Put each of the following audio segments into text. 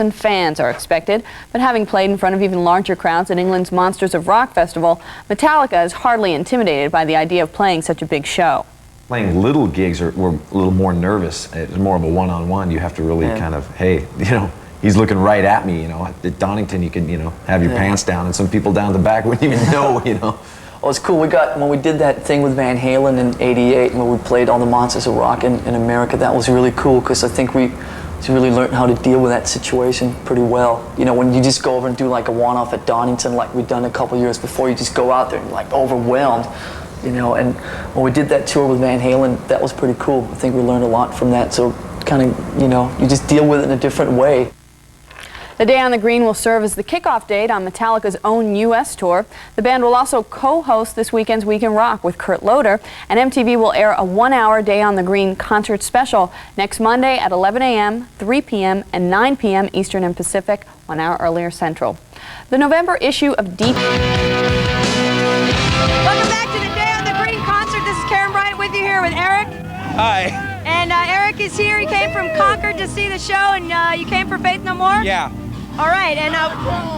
and fans are expected, but having played in front of even larger crowds at England's Monsters of Rock festival, Metallica is hardly intimidated by the idea of playing such a big show. Playing little gigs we're a little more nervous. It's more of a one-on-one. You have to really kind of, hey, you know, he's looking right at me, you know. At Donington, you can, you know, have your pants down, and some people down the back wouldn't even know, you know. Well, it's cool. When we did that thing with Van Halen in '88, when we played all the Monsters of Rock in America, that was really cool, because I think we really learned how to deal with that situation pretty well. You know, when you just go over and do like a one-off at Donington, like we'd done a couple years before, you just go out there and you're like overwhelmed, you know. And when we did that tour with Van Halen, that was pretty cool. I think we learned a lot from that. So kind of, you know, you just deal with it in a different way. The Day on the Green will serve as the kickoff date on Metallica's own U.S. tour. The band will also co-host this weekend's Week in Rock with Kurt Loder, and MTV will air a 1-hour Day on the Green concert special next Monday at 11 a.m., 3 p.m., and 9 p.m. Eastern and Pacific, 1 hour earlier Central. The November issue of Deep... Welcome back to the Day on the Green concert. This is Karen Bryant with you here with Eric. Hi. And Eric is here. He came from Concord to see the show, and you came for Faith No More? Yeah. All right, and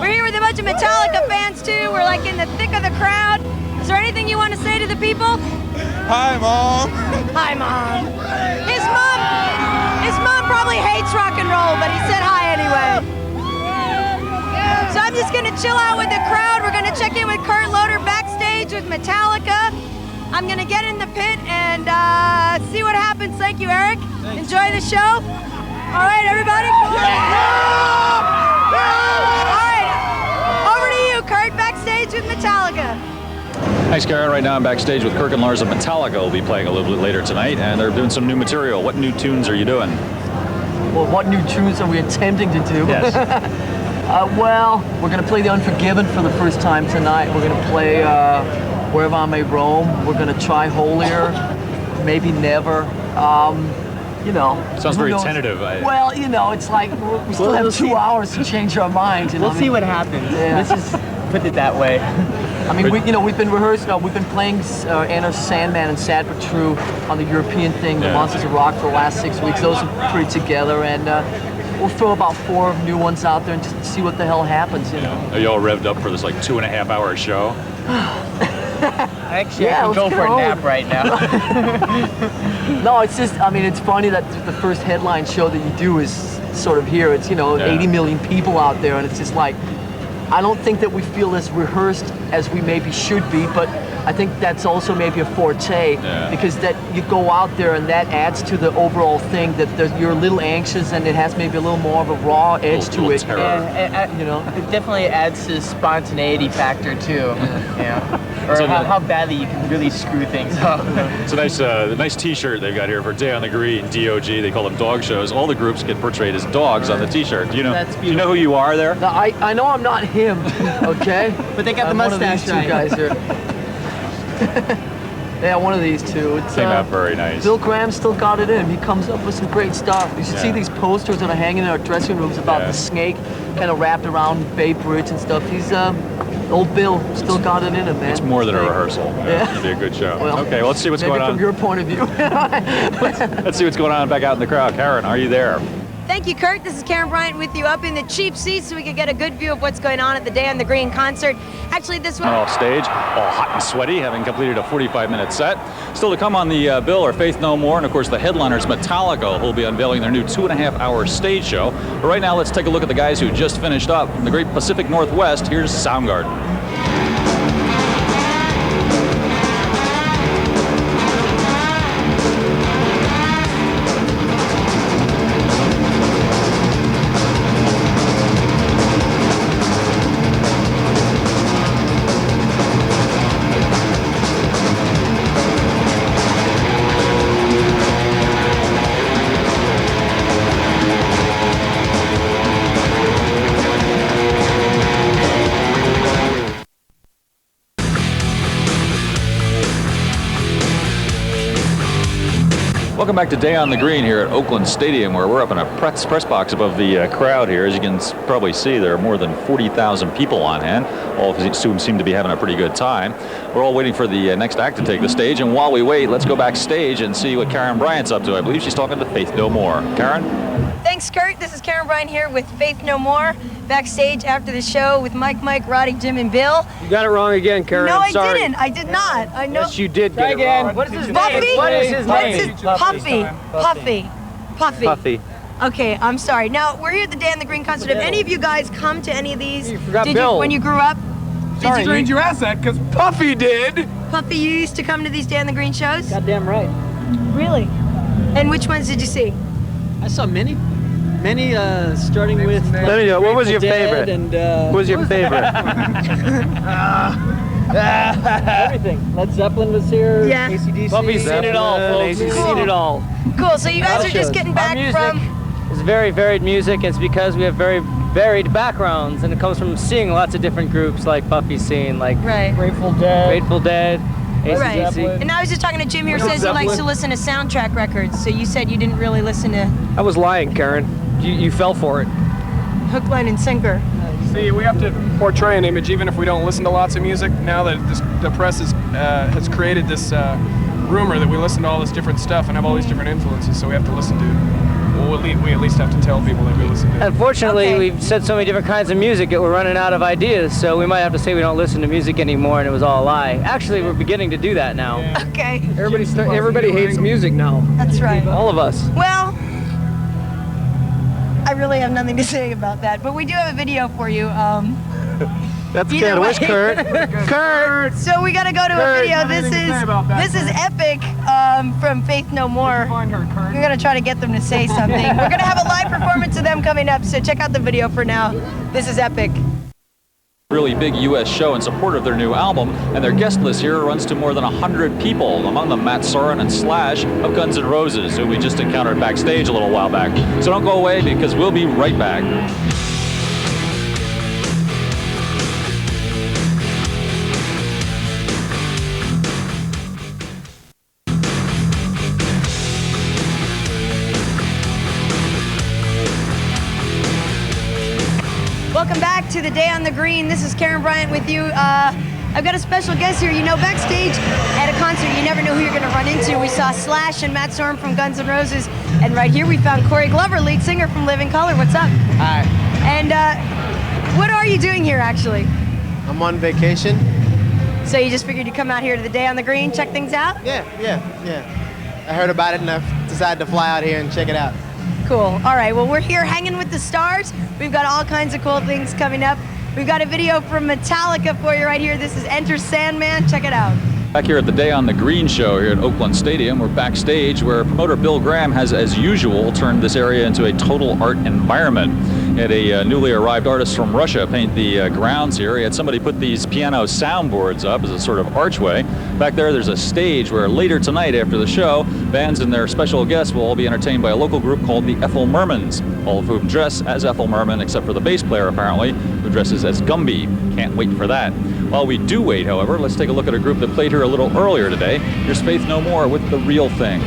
we're here with a bunch of Metallica fans too. We're like in the thick of the crowd. Is there anything you want to say to the people? Hi, Mom. Hi, Mom. His mom probably hates rock and roll, but he said hi anyway. So I'm just gonna chill out with the crowd. We're gonna check in with Kurt Loder backstage with Metallica. I'm gonna get in the pit and see what happens. Thank you, Eric. Thanks. Enjoy the show. All right, everybody. All right, over to you, Kurt, backstage with Metallica. Thanks, Karen. Right now I'm backstage with Kirk and Lars of Metallica. Will be playing a little bit later tonight, and they're doing some new material. What new tunes are you doing? Well, what new tunes are we attempting to do? Yes. Well, we're going to play The Unforgiven for the first time tonight. We're going to play Wherever I May Roam. We're going to try Holier, maybe Never. You know. Sounds very tentative. Well, you know, it's like we still have 2 hours to change our minds. You know? We'll see what happens. Yeah. Let's just put it that way. I mean, we've been rehearsing. We've been playing Enter Sandman and Sad But True on the European thing, the Monsters of Rock, for the last 6 weeks. Those are pretty together, and we'll throw about 4 new ones out there and just see what the hell happens. You know. Are you all revved up for this like 2.5-hour show? Actually, I can go for a nap right now. No, it's just, I mean, it's funny that the first headline show that you do is sort of here. It's, you know, 80 million people out there, and it's just like, I don't think that we feel as rehearsed as we maybe should be, but I think that's also maybe a forte, because that you go out there and that adds to the overall thing, that you're a little anxious and it has maybe a little more of a raw edge to it. Yeah, you know, it definitely adds to the spontaneity factor too. Yeah. Or So how badly you can really screw things up. It's a nice T-shirt they've got here for Day on the Green, DOG. They call them dog shows. All the groups get portrayed as dogs on the T-shirt. Do you know who you are there? No, I know I'm not him, okay? But they got the mustache right. One of these two guys here. Yeah, one of these two. It's, came out very nice. Bill Graham still got it in. He comes up with some great stuff. You should see these posters that are hanging in our dressing rooms about the snake kind of wrapped around Bay Bridge and stuff. He's old Bill still got it in him, man. It's more than a rehearsal. Yeah. It'll be a good show. Well, okay, well, let's see what's going on. Maybe from your point of view. Let's see what's going on back out in the crowd. Karen, are you there? Thank you, Kurt. This is Karen Bryant with you up in the cheap seats so we can get a good view of what's going on at the Day on the Green concert. Actually, this one... Off stage, all hot and sweaty, having completed a 45-minute set. Still to come on the bill are Faith No More, and of course the headliners Metallica, who will be unveiling their new 2.5-hour stage show. But right now, let's take a look at the guys who just finished up. From the great Pacific Northwest, here's Soundgarden. Welcome back to Day on the Green here at Oakland Stadium, where we're up in a press box above the crowd here. As you can probably see, there are more than 40,000 people on hand. All of them seem to be having a pretty good time. We're all waiting for the next act to take the stage, and while we wait, let's go backstage and see what Karen Bryant's up to. I believe she's talking to Faith No More. Karen? Thanks, Kurt. This is Karen Bryant here with Faith No More, backstage after the show with Mike, Roddy, Jim, and Bill. You got it wrong again, Karen. No, I'm sorry. didn't. I did not. I know. Yes, you did get it wrong. What is his Puffy? name? What is his name? Puffy. Puffy. Okay, I'm sorry. Now, we're here at the Day on the Green concert. Have any of you guys come to any of these? You forgot Did Bill. you when you grew up? Sorry, Did you, you your ass that because Puffy did. Puffy, you used to come to these Day on the Green shows? Goddamn right. Really? And which ones did you see? I saw many, starting with. Let me know. What was your Grateful Dead favorite? And, What was your favorite? everything. Led Zeppelin was here. Yeah. AC/DC. Puffy's seen it all, folks. He's seen it all. Cool, so you guys are just getting back from... It's very varied music, and it's because we have very varied backgrounds, and it comes from seeing lots of different groups like Puffy's seen, like Right. Grateful Dead. Grateful Dead, Right. AC/DC. And I was just talking to Jim here, says he likes to listen to soundtrack records. So you said you didn't really listen to I was lying, Karen. You fell for it. Hook, Line, and Sinker. See, we have to portray an image, even if we don't listen to lots of music. Now that the press has created this rumor that we listen to all this different stuff and have all these different influences, so we have to listen to. Well, we at least have to tell people that we listen to. Unfortunately, Okay. we've said so many different kinds of music that we're running out of ideas, so we might have to say we don't listen to music anymore and it was all a lie. Actually, we're beginning to do that now. Okay, Everybody hates music now. that's right. All of us. Well, I really have nothing to say about that, but we do have a video for you. That's Either good. Where's way. Kurt? Kurt! So we gotta go to a Kurt, video. nothing to say about that, This is epic from Faith No More. We're gonna try to get them to say something. We're gonna have a live performance of them coming up, so check out the video for now. This is epic. Really big U.S. show in support of their new album, and their guest list here runs to more than 100 people, among them Matt Sorum and Slash of Guns N' Roses, who we just encountered backstage a little while back. So don't go away, because we'll be right back. Welcome back to the Day on the Green. This is Karen Bryant with you. I've got a special guest here. You know, backstage at a concert, you never know who you're going to run into. We saw Slash and Matt Sorum from Guns N' Roses, and right here we found Corey Glover, lead singer from Living Colour. What's up? Hi, And what are you doing here, actually? I'm on vacation. So you just figured you'd come out here to the Day on the Green, check things out? Yeah. I heard about it and I decided to fly out here and check it out. Cool. All right. Well, we're here hanging with the stars. We've got all kinds of cool things coming up. We've got a video from Metallica for you right here. This is Enter Sandman. Check it out. Back here at the Day on the Green show here at Oakland Stadium, we're backstage where promoter Bill Graham has, as usual, turned this area into a total art environment. He had a newly arrived artist from Russia paint the grounds here. He had somebody put these piano soundboards up as a sort of archway. Back there's a stage where later tonight after the show, bands and their special guests will all be entertained by a local group called the Ethel Mermans, all of whom dress as Ethel Merman, except for the bass player apparently, who dresses as Gumby. Can't wait for that. While we do wait, however, let's take a look at a group that played here a little earlier today. Here's Faith No More with The Real Thing.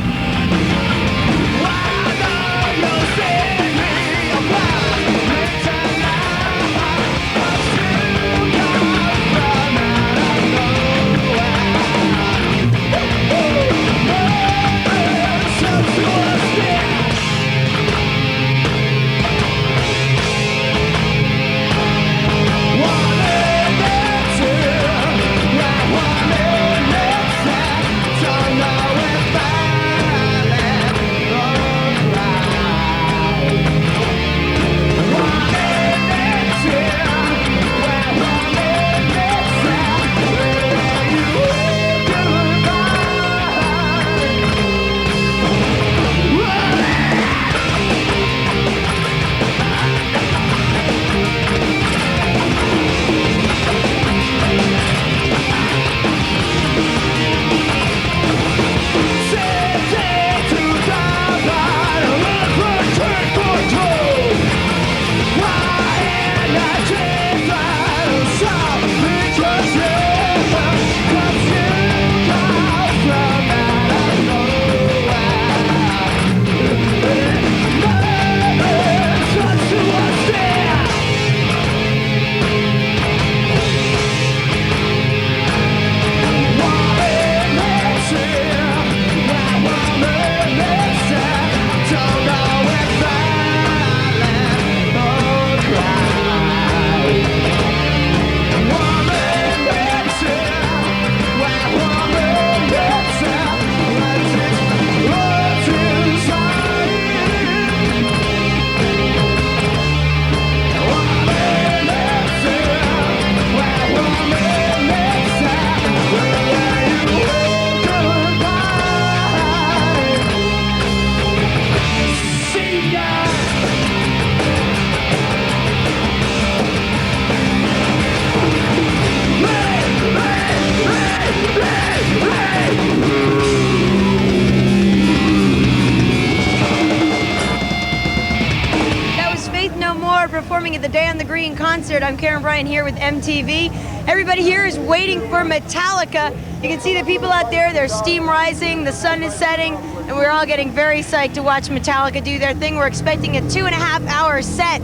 performing at the Day on the Green concert. I'm Karen Bryant here with MTV. Everybody here is waiting for Metallica. You can see the people out there, there's steam rising, the sun is setting, and we're all getting very psyched to watch Metallica do their thing. We're expecting a 2.5-hour set,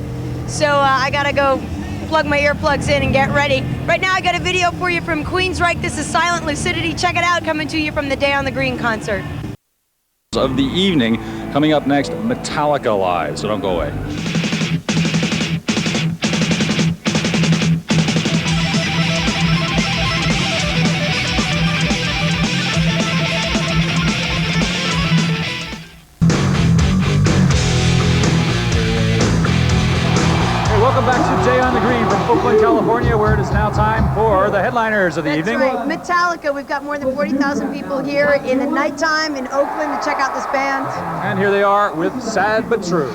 so I gotta go plug my earplugs in and get ready. Right now I got a video for you from Queensryche. This is Silent Lucidity. Check it out, coming to you from the Day on the Green concert. Of the evening, coming up next, Metallica Live, so don't go away. Welcome back to Day on the Green from Oakland, California, where it is now time for the headliners of the evening. That's right, Metallica. We've got more than 40,000 people here in the nighttime in Oakland to check out this band. And here they are with Sad But True.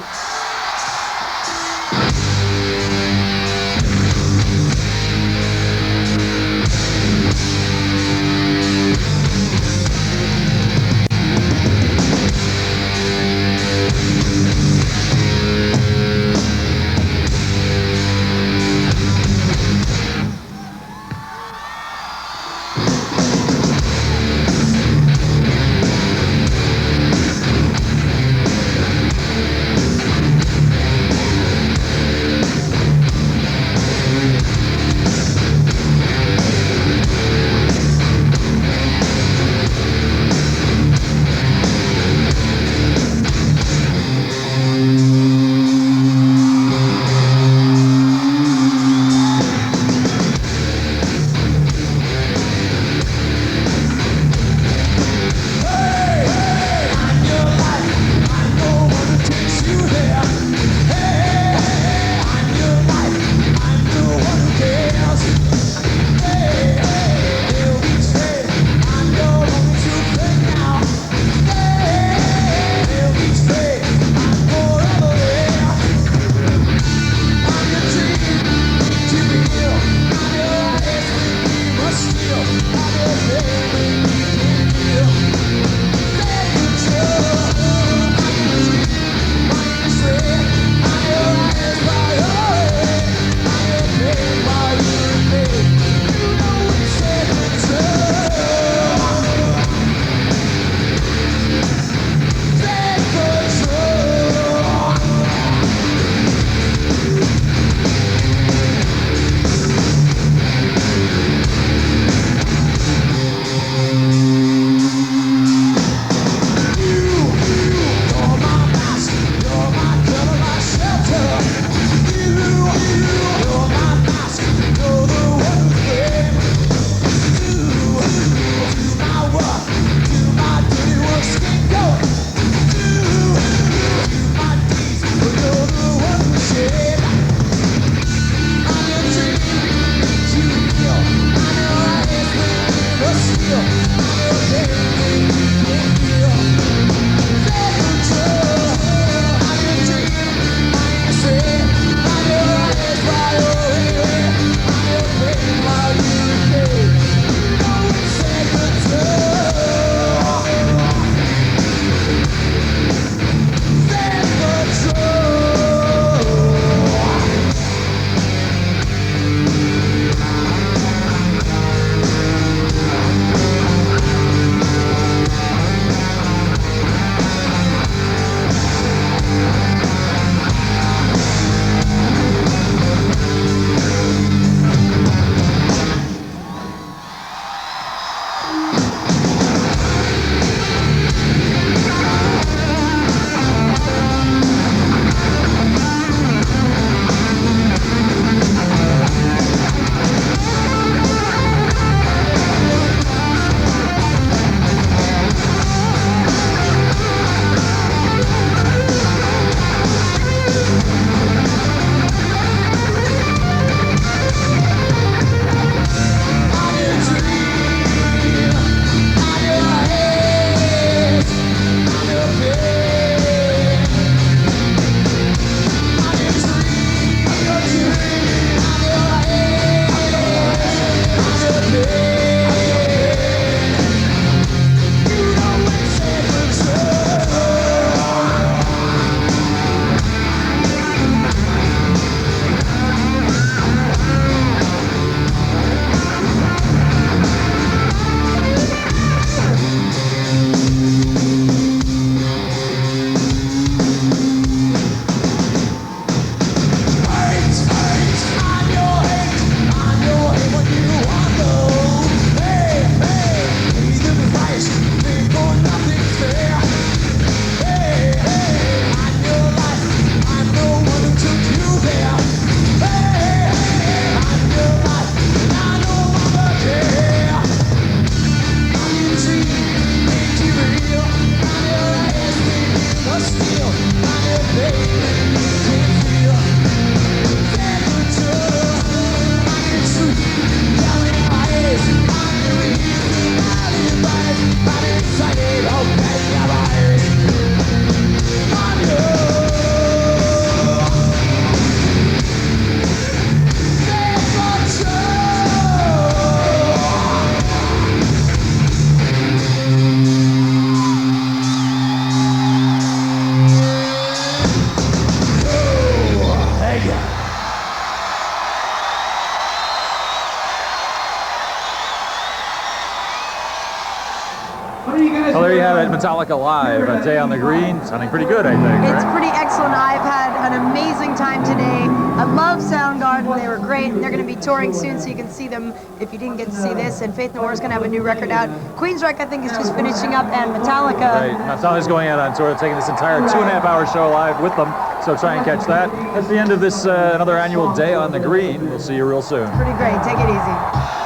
there you have it, Metallica live, a day on the green, sounding pretty good, I think. It's right? pretty excellent. I've had an amazing time today. I love Soundgarden. They were great, and they're going to be touring soon, so you can see them if you didn't get to see this. And Faith No More is going to have a new record out. Queensryche, I think, is just finishing up, and Metallica. Right. Now, Metallica's going out on tour, taking this entire 2.5-hour show live with them, so try and catch that. That's the end of this another annual Day on the Green. We'll see you real soon. Pretty great. Take it easy.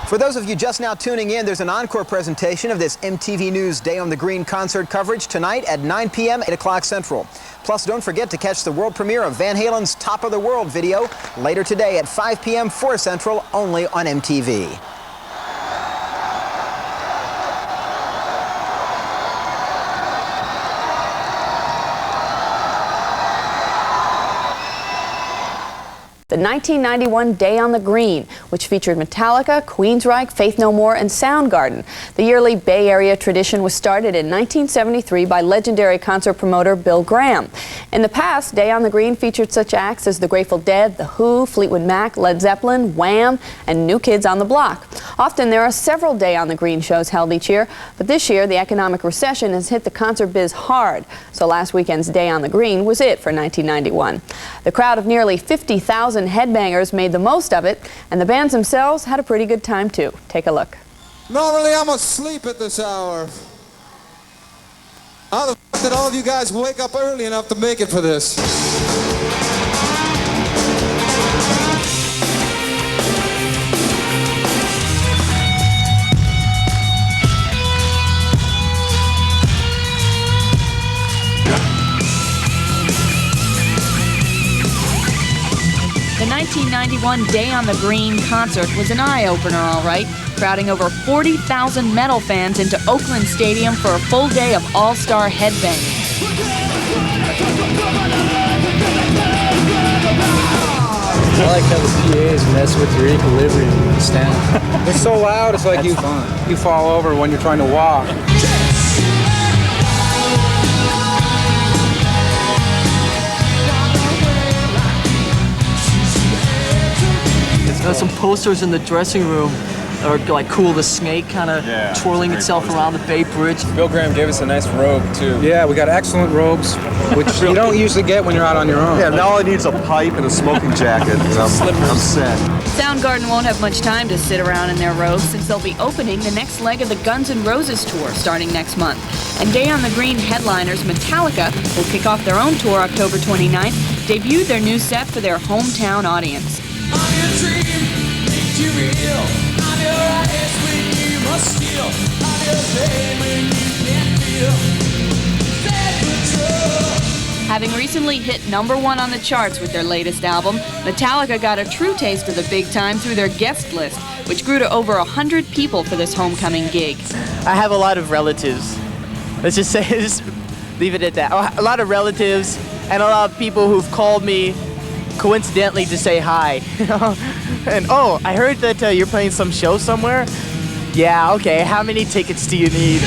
For those of you just now tuning in, there's an encore presentation of this MTV News Day on the Green concert coverage tonight at 9 p.m., 8 o'clock Central. Plus, don't forget to catch the world premiere of Van Halen's Top of the World video later today at 5 p.m., 4 Central, only on MTV. The 1991 Day on the Green, which featured Metallica, Queensryche, Faith No More, and Soundgarden. The yearly Bay Area tradition was started in 1973 by legendary concert promoter Bill Graham. In the past, Day on the Green featured such acts as the Grateful Dead, The Who, Fleetwood Mac, Led Zeppelin, Wham, and New Kids on the Block. Often there are several Day on the Green shows held each year, but this year the economic recession has hit the concert biz hard. So last weekend's Day on the Green was it for 1991. The crowd of nearly 50,000 headbangers made the most of it, and the bands themselves had a pretty good time too. Take a look. Normally I'm asleep at this hour. How the f did all of you guys wake up early enough to make it for this? The 1991 Day on the Green concert was an eye-opener, all right, crowding over 40,000 metal fans into Oakland Stadium for a full day of all-star headbanging. I like how the PAs mess with your equilibrium when you stand. It's so loud, it's like you fall over when you're trying to walk. There's some posters in the dressing room that are like Cool the Snake kind of twirling itself around the Bay Bridge. Bill Graham gave us a nice robe, too. Yeah, we got excellent robes, which you don't usually get when you're out on your own. Yeah, now all I need is a pipe and a smoking jacket, and I'm set. Soundgarden won't have much time to sit around in their robes since they'll be opening the next leg of the Guns N' Roses tour starting next month. And Day on the Green headliners Metallica will kick off their own tour October 29th, debuted their new set for their hometown audience. Having recently hit #1 on the charts with their latest album, Metallica got a true taste of the big time through their guest list, which grew to over 100 people for this homecoming gig. I have a lot of relatives. Let's just say, just leave it at that. A lot of relatives and a lot of people who've called me coincidentally to say hi. And oh, I heard that you're playing some show somewhere. Yeah, okay, how many tickets do you need?